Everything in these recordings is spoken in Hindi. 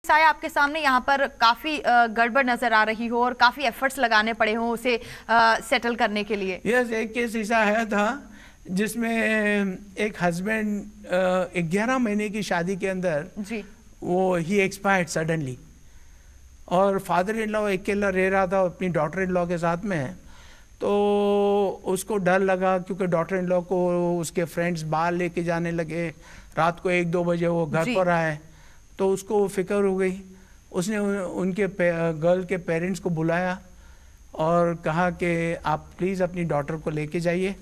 शायद आपके सामने यहाँ पर काफी गड़बड़ नजर आ रही हो और काफी एफर्ट्स लगाने पड़े हो उसे सेटल करने के लिए। यस, एक केस ऐसा आया था जिसमें एक हस्बैंड 11 महीने की शादी के अंदर जी वो ही एक्सपायर्ड सडनली, और फादर इन लॉ अकेला रह रहा था अपनी डॉटर इन लॉ के साथ में। तो उसको डर लगा क्योंकि डॉटर इन लॉ को उसके फ्रेंड्स बाहर लेके जाने लगे, रात को 1-2 बजे वो घर पर आए, तो उसको फिक्र हो गई। उसने उनके गर्ल के पेरेंट्स को बुलाया और कहा कि आप प्लीज़ अपनी डॉटर को लेके जाइए।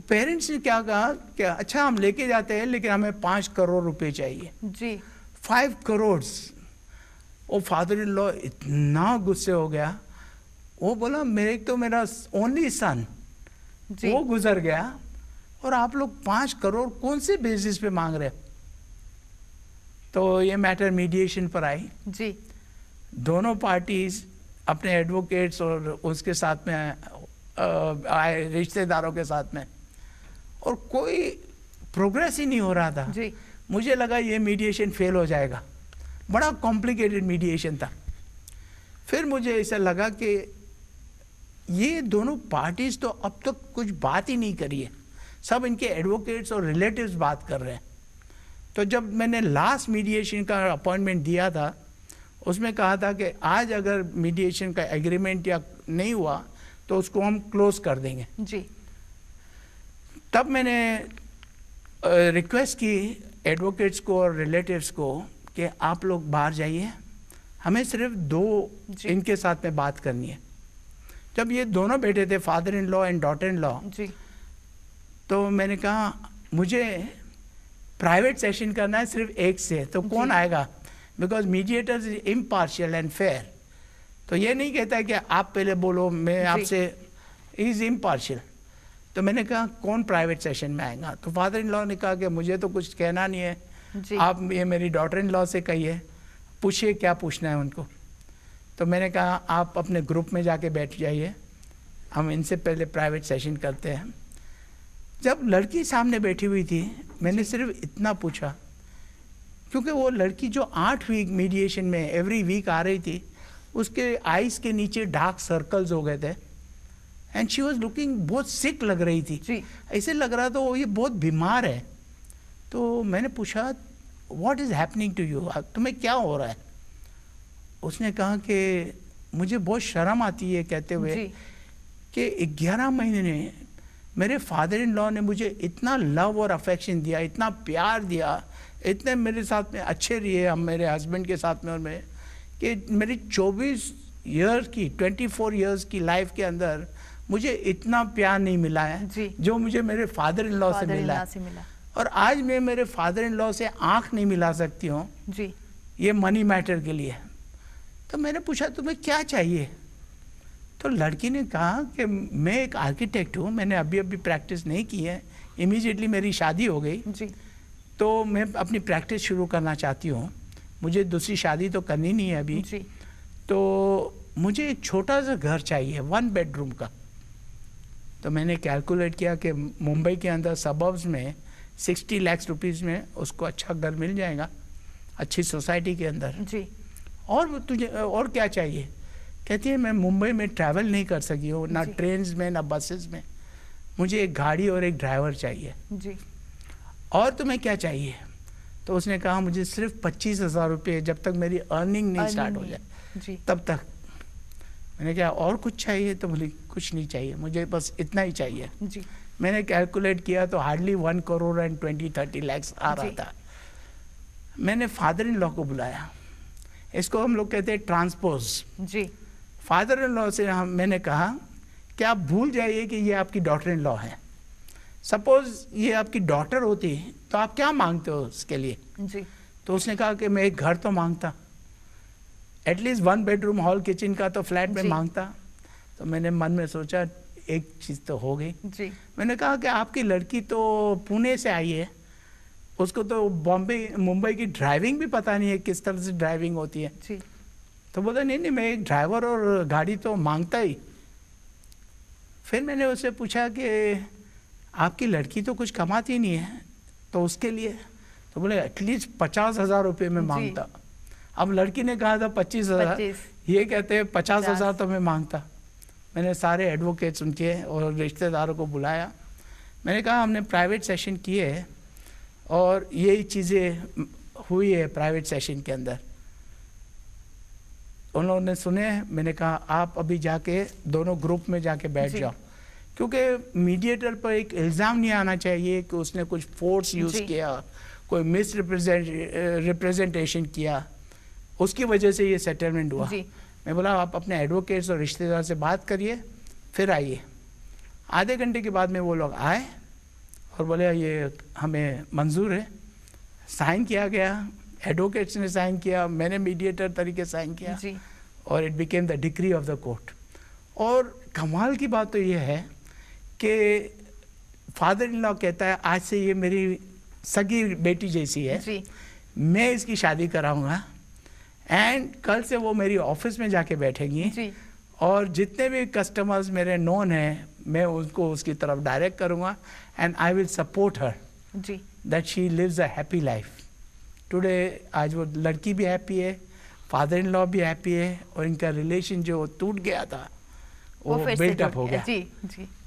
पेरेंट्स ने क्या कहा कि अच्छा हम लेके जाते हैं लेकिन हमें 5 करोड़ रुपए चाहिए। जी 5 करोड़। वो फादर इन लॉ इतना गुस्से हो गया, वो बोला मेरा ओनली सन वो गुजर गया और आप लोग 5 करोड़ कौन से बेसिस पे मांग रहे हो। तो ये मैटर मीडिएशन पर आई जी। दोनों पार्टीज अपने एडवोकेट्स और उसके साथ में आए, रिश्तेदारों के साथ में, और कोई प्रोग्रेस ही नहीं हो रहा था जी। मुझे लगा ये मीडिएशन फेल हो जाएगा, बड़ा कॉम्प्लिकेटेड मीडिएशन था। फिर मुझे ऐसा लगा कि ये दोनों पार्टीज तो अब तक कुछ बात ही नहीं करी है, सब इनके एडवोकेट्स और रिलेटिव्स बात कर रहे हैं। तो जब मैंने लास्ट मीडिएशन का अपॉइंटमेंट दिया था उसमें कहा था कि आज अगर मीडिएशन का एग्रीमेंट या नहीं हुआ तो उसको हम क्लोज कर देंगे जी। तब मैंने रिक्वेस्ट की एडवोकेट्स को और रिलेटिव्स को कि आप लोग बाहर जाइए, हमें सिर्फ 2 इनके साथ में बात करनी है। जब ये दोनों बैठे थे, father in law and daughter in law, तो मैंने कहा मुझे प्राइवेट सेशन करना है सिर्फ एक से, तो कौन आएगा, because mediator is impartial and fair. तो ये नहीं कहता है कि आप पहले बोलो मैं आपसे, इज इम्पार्शियल। तो मैंने कहा कौन प्राइवेट सेशन में आएगा, तो फादर इन लॉ ने कहा कि मुझे तो कुछ कहना नहीं है, आप ये मेरी डॉटर इन लॉ से कहिए, पूछिए क्या पूछना है उनको। तो मैंने कहा आप अपने ग्रुप में जाके बैठ जाइए, हम इनसे पहले प्राइवेट सेशन करते हैं। जब लड़की सामने बैठी हुई थी मैंने सिर्फ इतना पूछा, क्योंकि वो लड़की जो 8 वीक मीडिएशन में एवरी वीक आ रही थी, उसके आईज के नीचे डार्क सर्कल्स हो गए थे एंड शी वॉज लुकिंग बहुत सिक लग रही थी, ऐसे लग रहा था वो ये बहुत बीमार है। तो मैंने पूछा what is happening to you, तुम्हें क्या हो रहा है। उसने कहा कि मुझे बहुत शर्म आती है कहते हुए कि 11 महीने मेरे फादर इन लॉ ने मुझे इतना लव और अफेक्शन दिया, इतना प्यार दिया, इतने मेरे साथ में अच्छे रहे हम मेरे हस्बैंड के साथ में, और मैं कि मेरी 24 ईयर्स की लाइफ के अंदर मुझे इतना प्यार नहीं मिला है जो मुझे मेरे फादर इन लॉ से मिला। और आज मैं मेरे फादर इन लॉ से आंख नहीं मिला सकती हूँ ये मनी मैटर के लिए। तो मैंने पूछा तुम्हें क्या चाहिए। तो लड़की ने कहा कि मैं एक आर्किटेक्ट हूँ, मैंने अभी प्रैक्टिस नहीं की है, इमीडिएटली मेरी शादी हो गई तो मैं अपनी प्रैक्टिस शुरू करना चाहती हूँ, मुझे दूसरी शादी तो करनी नहीं है अभी, तो मुझे एक छोटा सा घर चाहिए 1 बेडरूम का। तो मैंने कैलकुलेट किया कि मुंबई के अंदर सबर्ब्स में 60 लाख रुपीज़ में उसको अच्छा घर मिल जाएगा, अच्छी सोसाइटी के अंदर। और तुझे और क्या चाहिए। कहती है मैं मुंबई में ट्रैवल नहीं कर सकी हूँ, ना ट्रेन में ना बसेस में, मुझे एक गाड़ी और एक ड्राइवर चाहिए। और तुम्हें क्या चाहिए। तो उसने कहा मुझे सिर्फ 25,000 रुपये, जब तक मेरी अर्निंग नहीं स्टार्ट हो जाए तब तक। मैंने कहा और कुछ चाहिए, तो बोली कुछ नहीं चाहिए, मुझे बस इतना ही चाहिए। मैंने कैलकुलेट किया तो हार्डली 1 करोड़ एंड 20-30 लाख आ रहा था। मैंने फादर इन लॉ को बुलाया, इसको हम लोग कहते हैं ट्रांसपोज। फादर इन लॉ से मैंने कहा कि आप भूल जाइए कि ये आपकी डॉटर इन लॉ है, सपोज ये आपकी डॉटर होती तो आप क्या मांगते हो उसके लिए। तो उसने कहा कि मैं एक घर तो मांगता, एटलीस्ट 1 बेडरूम हॉल किचन का तो फ्लैट में मांगता। तो मैंने मन में सोचा एक चीज़ तो हो गई। मैंने कहा कि आपकी लड़की तो पुणे से आई है, उसको तो मुंबई की ड्राइविंग भी पता नहीं है किस तरह से ड्राइविंग होती है। तो बोला नहीं मैं एक ड्राइवर और गाड़ी तो मांगता ही। फिर मैंने उससे पूछा कि आपकी लड़की तो कुछ कमाती नहीं है तो उसके लिए, तो बोले एटलीस्ट 50,000 रुपये में मांगता। अब लड़की ने कहा था 25,000, ये कहते हैं 50,000 तो मैं मांगता। मैंने सारे एडवोकेट्स उनके और रिश्तेदारों को बुलाया, मैंने कहा हमने प्राइवेट सेशन किए और यही चीज़ें हुई है प्राइवेट सेशन के अंदर। उन्होंने सुने, मैंने कहा आप अभी जाके दोनों ग्रुप में जाके बैठ जाओ, क्योंकि मीडिएटर पर एक इल्ज़ाम नहीं आना चाहिए कि उसने कुछ फोर्स यूज़ किया, कोई मिस रिप्रेजेंटेशन किया, उसकी वजह से ये सेटलमेंट हुआ। मैं बोला आप अपने एडवोकेट्स और रिश्तेदार से बात करिए फिर आइए। आधे घंटे के बाद में वो लोग आए और बोले ये हमें मंजूर है, साइन किया गया, एडवोकेट्स ने साइन किया, मैंने मीडिएटर तरीके साइन किया और it became the decree of the court. और कमाल की बात तो ये है कि फादर इन लॉ कहता है आज से ये मेरी सगी बेटी जैसी है, मैं इसकी शादी कराऊंगा एंड कल से वो मेरी ऑफिस में जाके बैठेंगी और जितने भी कस्टमर्स मेरे नोन हैं मैं उनको उसकी तरफ डायरेक्ट करूंगा and I will support her that she lives a happy life. Today आज वो लड़की भी हैप्पी है, फादर इन लॉ भी हैप्पी है और इनका रिलेशन जो टूट गया था वो बिल्टअप हो गया।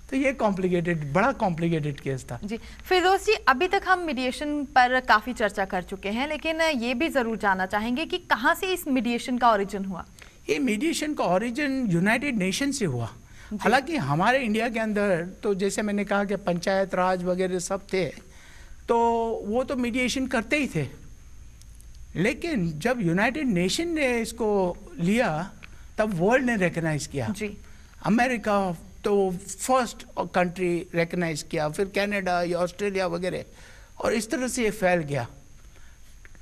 तो ये कॉम्प्लिकेटेड, बड़ा कॉम्प्लिकेटेड केस था जी। फिरदौस जी, अभी तक हम मीडिएशन पर काफ़ी चर्चा कर चुके हैं, लेकिन ये भी ज़रूर जानना चाहेंगे कि कहाँ से इस मीडिएशन का ओरिजिन हुआ? ये मीडिएशन का ओरिजिन यूनाइटेड नेशन से हुआ। हालांकि हमारे इंडिया के अंदर तो जैसे मैंने कहा कि पंचायत राज वगैरह सब थे, तो वो तो मीडिएशन करते ही थे, लेकिन जब यूनाइटेड नेशन ने इसको लिया तब वर्ल्ड ने रिकग्नाइज किया। अमेरिका तो फर्स्ट कंट्री रिकग्नाइज किया, फिर कनाडा या ऑस्ट्रेलिया वगैरह, और इस तरह से ये फैल गया।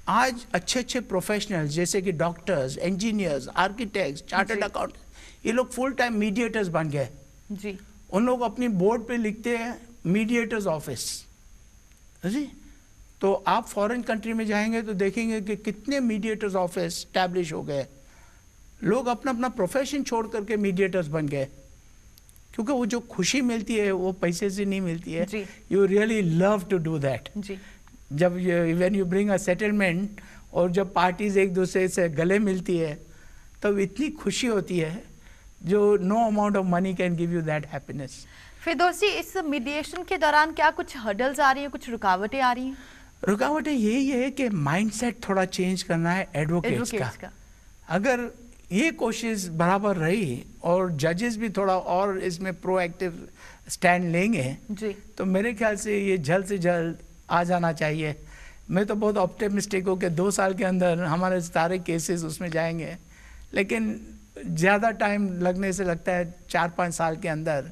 आज अच्छे अच्छे प्रोफेशनल्स जैसे कि doctors, engineers, architects, chartered accountant, ये लोग फुल टाइम मीडिएटर्स बन गए जी। उन लोग अपनी बोर्ड पे लिखते हैं मीडिएटर्स ऑफिस जी। तो आप फॉरेन कंट्री में जाएंगे तो देखेंगे कि कितने मीडिएटर्स ऑफिस स्टैब्लिश हो गए। लोग अपना अपना प्रोफेशन छोड़ करके मीडिएटर्स बन गए, क्योंकि वो जो खुशी मिलती है वो पैसे से नहीं मिलती है। You really love to do that. जब when you bring a settlement और जब पार्टीज एक दूसरे से गले मिलती है तब इतनी खुशी होती है जो no amount of money can give you that happiness. Firdaus ji, इस मीडिएशन के दौरान क्या कुछ हर्डल्स आ रही हैं, कुछ रुकावटें आ रही हैं? रुकावटें यही है कि माइंडसेट थोड़ा चेंज करना है एडवोकेट्स का। अगर ये कोशिश बराबर रही और जजेस भी थोड़ा और इसमें प्रोएक्टिव स्टैंड लेंगे जी, तो मेरे ख्याल से ये जल्द से जल्द आ जाना चाहिए। मैं तो बहुत ऑप्टिमिस्टिक हूँ कि 2 साल के अंदर हमारे सारे केसेस उसमें जाएंगे, लेकिन ज़्यादा टाइम लगने से लगता है 4-5 साल के अंदर,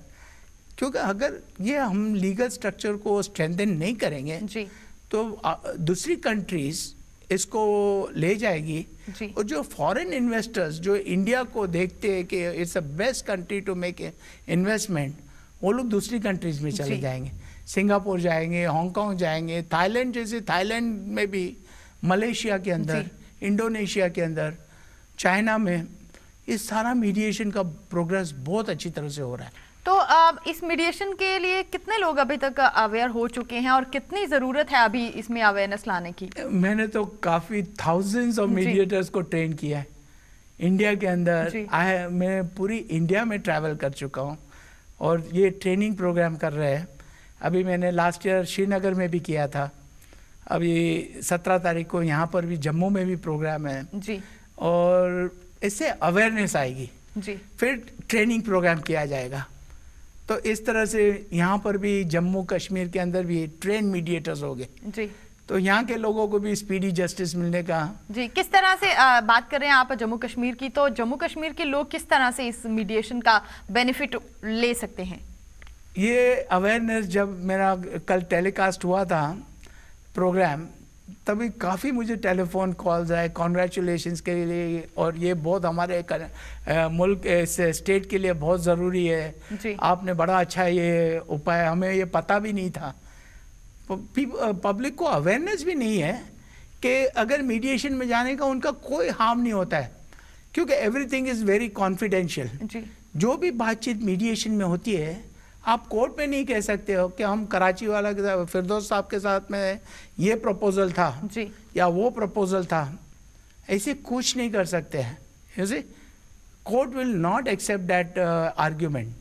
क्योंकि अगर ये हम लीगल स्ट्रक्चर को स्ट्रेंथन नहीं करेंगे जी, तो दूसरी कंट्रीज इसको ले जाएगी और जो फॉरेन इन्वेस्टर्स जो इंडिया को देखते हैं कि it's a best country to make investment, वो लोग दूसरी कंट्रीज में चले जाएंगे, सिंगापुर जाएंगे, हांगकांग जाएंगे, थाईलैंड जैसे, थाईलैंड में भी, मलेशिया के अंदर, इंडोनेशिया के अंदर, चाइना में, इस सारा मीडिएशन का प्रोग्रेस बहुत अच्छी तरह से हो रहा है। तो इस मीडिएशन के लिए कितने लोग अभी तक अवेयर हो चुके हैं और कितनी ज़रूरत है अभी इसमें अवेयरनेस लाने की? मैंने तो काफ़ी थाउजेंड्स ऑफ मीडिएटर्स को ट्रेन किया है इंडिया के अंदर। मैं पूरी इंडिया में ट्रैवल कर चुका हूँ और ये ट्रेनिंग प्रोग्राम कर रहे हैं। अभी मैंने लास्ट ईयर श्रीनगर में भी किया था, अभी 17 तारीख को यहाँ पर भी जम्मू में भी प्रोग्राम है जी, और इससे अवेयरनेस आएगी जी, फिर ट्रेनिंग प्रोग्राम किया जाएगा। तो इस तरह से यहाँ पर भी जम्मू कश्मीर के अंदर भी ट्रेन मीडिएटर्स हो गए जी, तो यहाँ के लोगों को भी स्पीडी जस्टिस मिलने का जी। किस तरह से बात कर रहे हैं आप जम्मू कश्मीर की, तो जम्मू कश्मीर के लोग किस तरह से इस मीडिएशन का बेनिफिट ले सकते हैं? ये अवेयरनेस जब मेरा कल टेलीकास्ट हुआ था प्रोग्राम, तभी काफ़ी मुझे टेलीफोन कॉल्स आए कॉन्ग्रेचुलेशंस के लिए, और ये बहुत हमारे मुल्क स्टेट के लिए बहुत ज़रूरी है, आपने बड़ा अच्छा ये उपाय, हमें ये पता भी नहीं था। पब्लिक को अवेयरनेस भी नहीं है कि अगर मीडिएशन में जाने का उनका कोई हार्म नहीं होता है, क्योंकि एवरीथिंग इज़ वेरी कॉन्फिडेंशियल। जो भी बातचीत मीडिएशन में होती है आप कोर्ट में नहीं कह सकते हो कि हम कराची वाला के साथ, फिरदौस साहब के साथ में ये प्रपोजल था जी, या वो प्रपोजल था। ऐसे कुछ नहीं कर सकते हैं। You see, court will not accept that argument,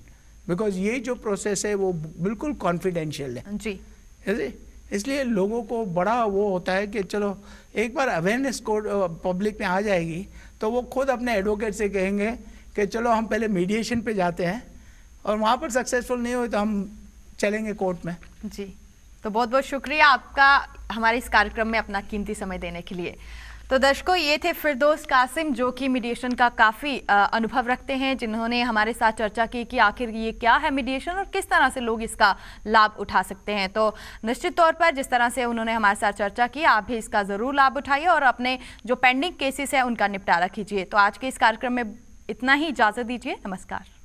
because ये जो प्रोसेस है वो बिल्कुल कॉन्फिडेंशियल है जी। इसलिए लोगों को बड़ा वो होता है कि चलो एक बार अवेयरनेस कोर्ट पब्लिक में आ जाएगी तो वो खुद अपने एडवोकेट से कहेंगे कि चलो हम पहले मीडिएशन पे जाते हैं, और वहाँ पर सक्सेसफुल नहीं हुए तो हम चलेंगे कोर्ट में। जी, तो बहुत बहुत शुक्रिया आपका हमारे इस कार्यक्रम में अपना कीमती समय देने के लिए। तो दर्शकों, ये थे फिरदौस कासिम, जो कि मीडिएशन का काफ़ी अनुभव रखते हैं, जिन्होंने हमारे साथ चर्चा की कि आखिर ये क्या है मीडिएशन और किस तरह से लोग इसका लाभ उठा सकते हैं। तो निश्चित तौर पर जिस तरह से उन्होंने हमारे साथ चर्चा की, आप भी इसका ज़रूर लाभ उठाइए और अपने जो पेंडिंग केसेस है उनका निपटारा कीजिए। तो आज के इस कार्यक्रम में इतना ही, इजाज़त दीजिए, नमस्कार।